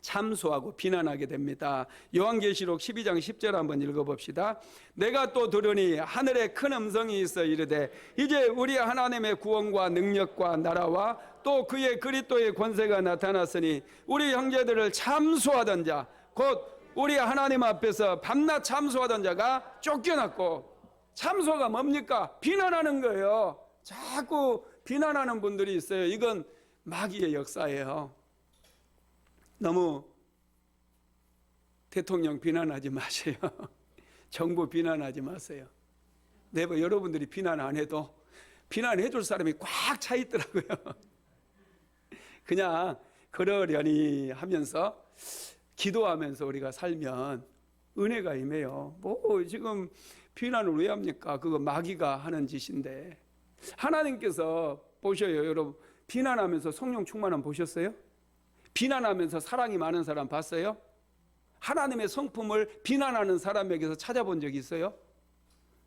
참소하고 비난하게 됩니다. 요한계시록 12장 10절 한번 읽어봅시다. 내가 또 들으니 하늘에 큰 음성이 있어 이르되 이제 우리 하나님의 구원과 능력과 나라와 또 그의 그리스도의 권세가 나타났으니 우리 형제들을 참소하던 자, 곧 우리 하나님 앞에서 밤낮 참소하던 자가 쫓겨났고, 참소가 뭡니까? 비난하는 거예요. 자꾸 비난하는 분들이 있어요. 이건 마귀의 역사예요. 너무 대통령 비난하지 마세요. 정부 비난하지 마세요. 여러분들이 비난 안 해도 비난해 줄 사람이 꽉 차 있더라고요. 그냥 그러려니 하면서 기도하면서 우리가 살면 은혜가 임해요. 뭐 지금 비난을 왜 합니까? 그거 마귀가 하는 짓인데. 하나님께서 보셔요. 여러분, 비난하면서 성령 충만함 보셨어요? 비난하면서 사랑이 많은 사람 봤어요? 하나님의 성품을 비난하는 사람에게서 찾아본 적이 있어요?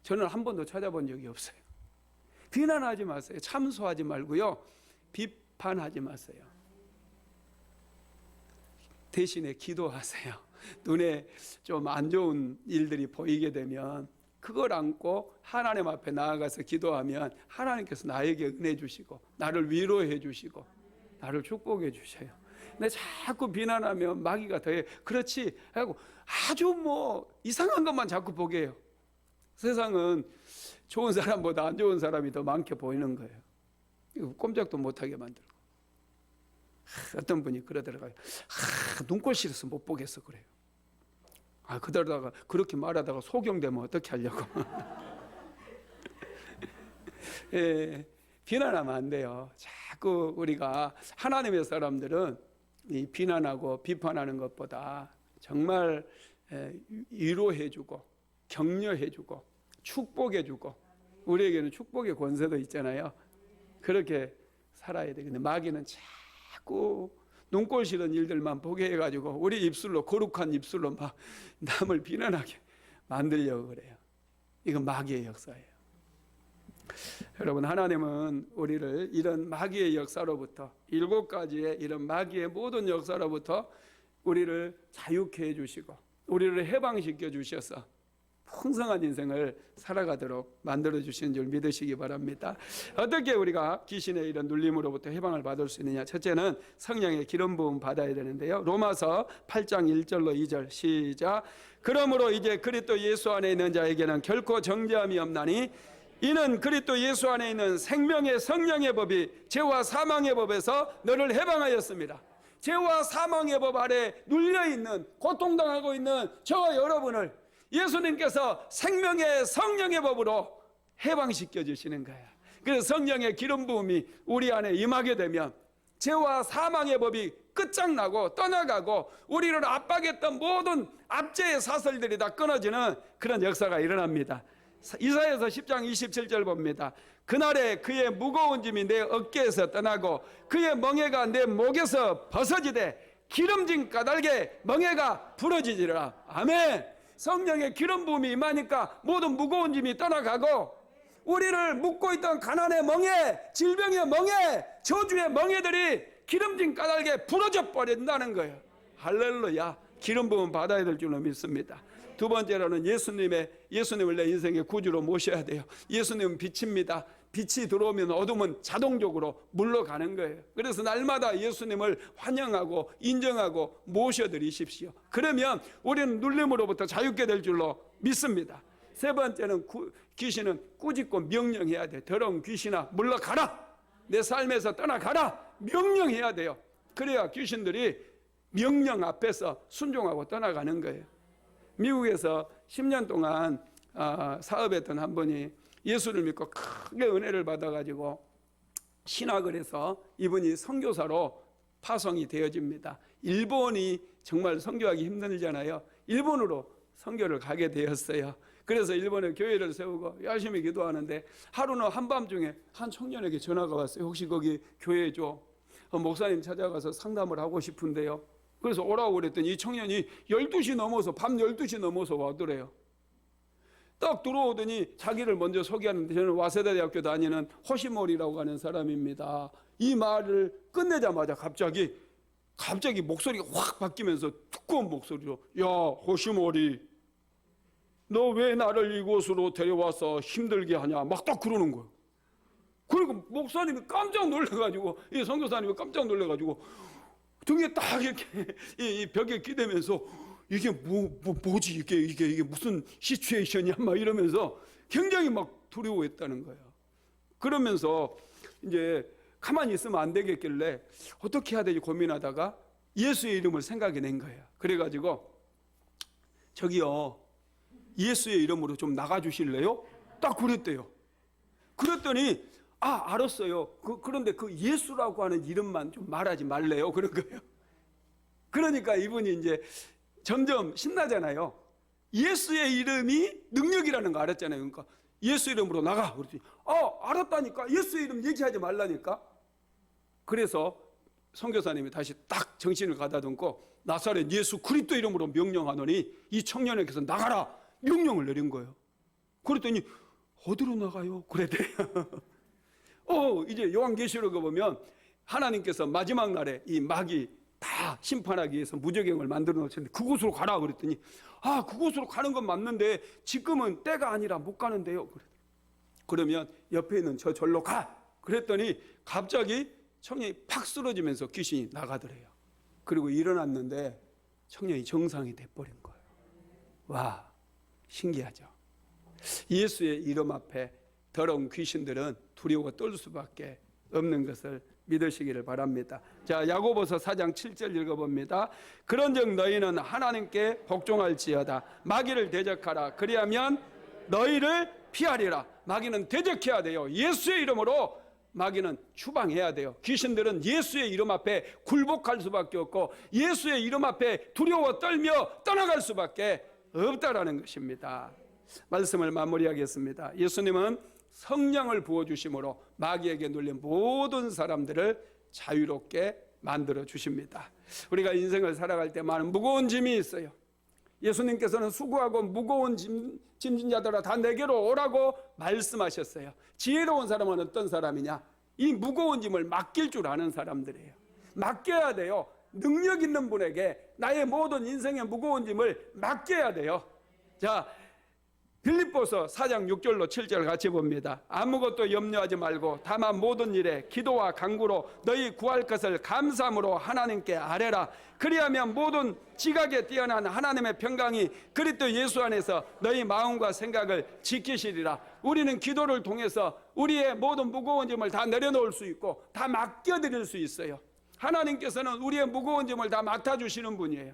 저는 한 번도 찾아본 적이 없어요. 비난하지 마세요. 참소하지 말고요. 비판하지 마세요. 대신에 기도하세요. 눈에 좀 안 좋은 일들이 보이게 되면 그걸 안고 하나님 앞에 나아가서 기도하면 하나님께서 나에게 은혜 주시고 나를 위로해 주시고 나를 축복해 주셔요. 근데 자꾸 비난하면 마귀가 더해. 그렇지 하고 아주 뭐 이상한 것만 자꾸 보게 해요. 세상은 좋은 사람보다 안 좋은 사람이 더 많게 보이는 거예요. 꼼짝도 못하게 만들고. 어떤 분이 그러더라고요. 눈꼴 싫어서 못 보겠어 그래요. 그러다가 그렇게 말하다가 소경되면 어떻게 하려고. 예, 비난하면 안 돼요. 자꾸 우리가 하나님의 사람들은 이 비난하고 비판하는 것보다 정말 위로해주고 격려해주고 축복해주고, 우리에게는 축복의 권세도 있잖아요. 그렇게 살아야 되는데 마귀는 자꾸 눈꼴 싫은 일들만 보게 해가지고 우리 입술로, 거룩한 입술로 막 남을 비난하게 만들려고 그래요. 이건 마귀의 역사예요. 여러분, 하나님은 우리를 이런 마귀의 역사로부터, 7가지의 이런 마귀의 모든 역사로부터 우리를 자유케 해주시고 우리를 해방시켜 주셔서 풍성한 인생을 살아가도록 만들어주시는 줄 믿으시기 바랍니다. 어떻게 우리가 귀신의 이런 눌림으로부터 해방을 받을 수 있느냐? 첫째는 성령의 기름 부음 받아야 되는데요. 로마서 8장 1절로 2절 시작. 그러므로 이제 그리스도 예수 안에 있는 자에게는 결코 정죄함이 없나니 이는 그리스도 예수 안에 있는 생명의 성령의 법이 죄와 사망의 법에서 너를 해방하였습니다. 죄와 사망의 법 아래 눌려있는, 고통당하고 있는 저와 여러분을 예수님께서 생명의 성령의 법으로 해방시켜 주시는 거야. 그래서 성령의 기름 부음이 우리 안에 임하게 되면 죄와 사망의 법이 끝장나고 떠나가고 우리를 압박했던 모든 압제의 사슬들이 다 끊어지는 그런 역사가 일어납니다. 이사야서 10장 27절 봅니다. 그날에 그의 무거운 짐이 내 어깨에서 떠나고 그의 멍에가 내 목에서 벗어지되 기름진 까닭에 멍에가 부러지리라. 아멘. 성령의 기름 부음이 임하니까 모든 무거운 짐이 떠나가고 우리를 묶고 있던 가난의 멍에, 질병의 멍에, 저주의 멍에들이 기름진 까닭에 부러져 버린다는 거예요. 할렐루야. 기름 부음 받아야 될 줄로 믿습니다. 두 번째로는 예수님을 내 인생의 구주로 모셔야 돼요. 예수님은 빛입니다. 빛이 들어오면 어둠은 자동적으로 물러가는 거예요. 그래서 날마다 예수님을 환영하고 인정하고 모셔드리십시오. 그러면 우리는 눌림으로부터 자유케 될 줄로 믿습니다. 세 번째는 귀신은 꾸짖고 명령해야 돼요. 더러운 귀신아 물러가라. 내 삶에서 떠나가라. 명령해야 돼요. 그래야 귀신들이 명령 앞에서 순종하고 떠나가는 거예요. 미국에서 10년 동안 사업했던 한 분이 예수를 믿고 크게 은혜를 받아가지고 신학을 해서 이분이 선교사로 파송이 되어집니다. 일본이 정말 선교하기 힘들잖아요. 일본으로 선교를 가게 되었어요. 그래서 일본에 교회를 세우고 열심히 기도하는데 하루는 한밤중에 한 청년에게 전화가 왔어요. 혹시 거기 교회 줘? 목사님 찾아가서 상담을 하고 싶은데요. 그래서 오라고 그랬더니 이 청년이 12시 넘어서 밤 12시 넘어서 와더래요. 딱 들어오더니 자기를 먼저 소개하는데, 저는 와세다 대학교 다니는 호시몰이라고 하는 사람입니다. 이 말을 끝내자마자 갑자기 목소리가 확 바뀌면서 두꺼운 목소리로, 야 호시몰이, 너 왜 나를 이곳으로 데려와서 힘들게 하냐, 막 딱 그러는 거예요. 그리고 목사님이 깜짝 놀라가지고, 이 선교사님이 깜짝 놀라가지고 등에 딱 이렇게 이 벽에 기대면서, 이게 뭐지, 이게 무슨 시츄에이션이야, 막 이러면서 굉장히 막 두려워했다는 거예요. 그러면서 이제 가만히 있으면 안 되겠길래 어떻게 해야 되지 고민하다가 예수의 이름을 생각해 낸 거예요. 그래가지고, 저기요, 예수의 이름으로 좀 나가주실래요? 딱 그랬대요. 그랬더니, 알았어요. 그런데 그 예수라고 하는 이름만 좀 말하지 말래요? 그런 거예요. 그러니까 이분이 이제 점점 신나잖아요. 예수의 이름이 능력이라는 거 알았잖아요. 그러니까 예수 이름으로 나가. 그랬더니, 알았다니까. 예수의 이름 얘기하지 말라니까. 그래서 선교사님이 다시 딱 정신을 가다듬고, 나사렛 예수 그리스도 이름으로 명령하노니 이 청년에게서 나가라 명령을 내린 거예요. 그랬더니, 어디로 나가요? 그랬대요. 이제 요한계시록에 보면 하나님께서 마지막 날에 이 마귀 다 심판하기 위해서 무저갱을 만들어 놓으셨는데, 그곳으로 가라 그랬더니, 그곳으로 가는 건 맞는데 지금은 때가 아니라 못 가는데요. 그러면 옆에 있는 저 절로 가. 그랬더니 갑자기 청년이 팍 쓰러지면서 귀신이 나가더래요. 그리고 일어났는데 청년이 정상이 돼버린 거예요. 와, 신기하죠. 예수의 이름 앞에 더러운 귀신들은 두려워 떨 수밖에 없는 것을 믿으시기를 바랍니다. 자, 야고보서 4장 7절 읽어봅니다. 그런즉 너희는 하나님께 복종할지어다. 마귀를 대적하라. 그리하면 너희를 피하리라. 마귀는 대적해야 돼요. 예수의 이름으로 마귀는 추방해야 돼요. 귀신들은 예수의 이름 앞에 굴복할 수밖에 없고, 예수의 이름 앞에 두려워 떨며 떠나갈 수밖에 없다라는 것입니다. 말씀을 마무리하겠습니다. 예수님은 성령을 부어주심으로 마귀에게 눌린 모든 사람들을 자유롭게 만들어 주십니다. 우리가 인생을 살아갈 때 많은 무거운 짐이 있어요. 예수님께서는 수고하고 무거운 짐진 자들아 다 내게로 오라고 말씀하셨어요. 지혜로운 사람은 어떤 사람이냐? 이 무거운 짐을 맡길 줄 아는 사람들이에요. 맡겨야 돼요. 능력 있는 분에게 나의 모든 인생의 무거운 짐을 맡겨야 돼요. 자, 빌립보서 4장 6절로 7절 같이 봅니다. 아무것도 염려하지 말고 다만 모든 일에 기도와 간구로 너희 구할 것을 감사함으로 하나님께 아뢰라. 그리하면 모든 지각에 뛰어난 하나님의 평강이 그리스도 예수 안에서 너희 마음과 생각을 지키시리라. 우리는 기도를 통해서 우리의 모든 무거운 짐을 다 내려놓을 수 있고 다 맡겨드릴 수 있어요. 하나님께서는 우리의 무거운 짐을 다 맡아주시는 분이에요.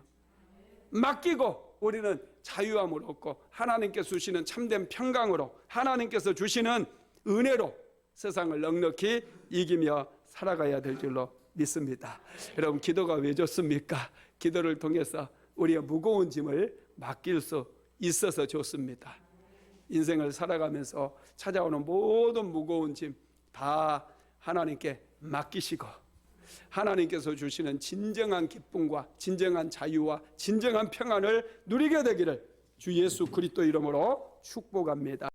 맡기고 우리는 자유함을 얻고 하나님께서 주시는 참된 평강으로, 하나님께서 주시는 은혜로 세상을 넉넉히 이기며 살아가야 될 줄로 믿습니다. 여러분, 기도가 왜 좋습니까? 기도를 통해서 우리의 무거운 짐을 맡길 수 있어서 좋습니다. 인생을 살아가면서 찾아오는 모든 무거운 짐 다 하나님께 맡기시고, 하나님께서 주시는 진정한 기쁨과 진정한 자유와 진정한 평안을 누리게 되기를 주 예수 그리스도 이름으로 축복합니다.